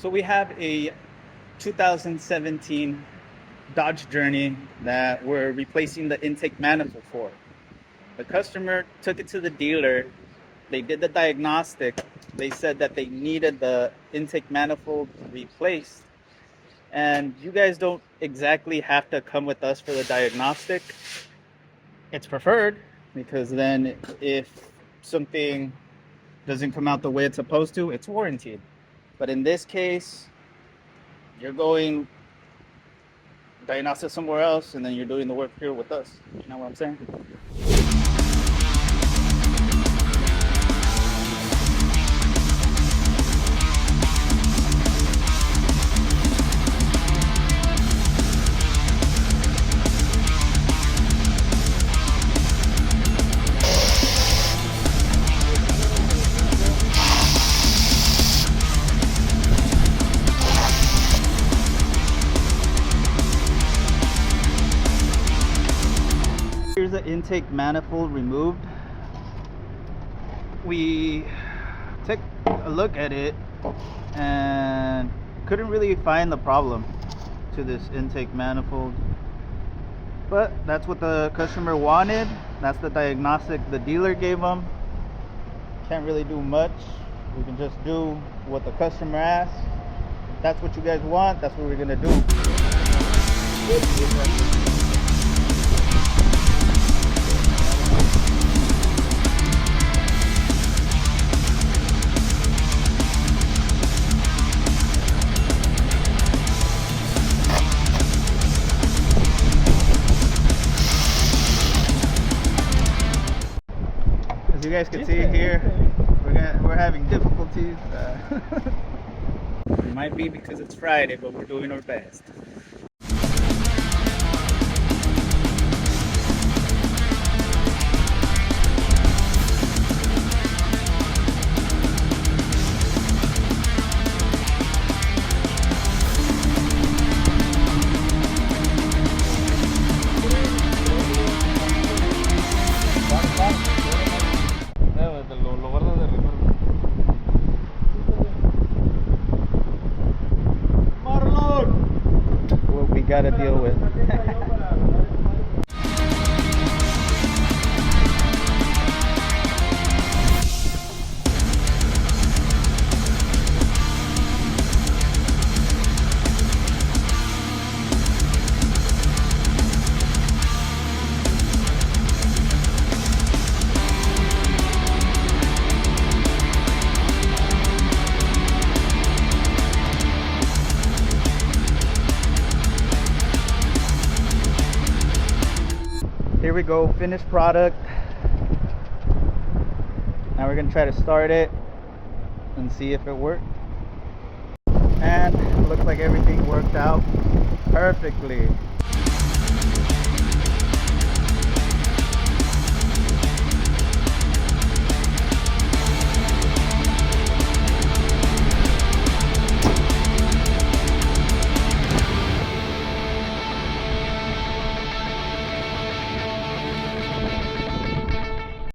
So we have a 2017 Dodge Journey that we're replacing the intake manifold for. The customer took it to the dealer. They did the diagnostic. They said that they needed the intake manifold replaced. And you guys don't exactly have to come with us for the diagnostic. It's preferred because then if something doesn't come out the way it's supposed to, it's warranted. But in this case, you're going diagnosis somewhere else and then you're doing the work here with us. You know what I'm saying? Here's the intake manifold removed. We took a look at it and couldn't really find the problem to this intake manifold, but that's what the customer wanted. That's the diagnostic the dealer gave them. Can't really do much. We can just do what the customer asked. If that's what you guys want, that's what we're gonna do. As you guys can see here, we're having difficulties. It might be because it's Friday, but we're doing our best. Lo guardas de recuerdo. Marlon! What we gotta deal with. Here we go, finished product. Now we're gonna try to start it and see if it worked. And it looks like everything worked out perfectly.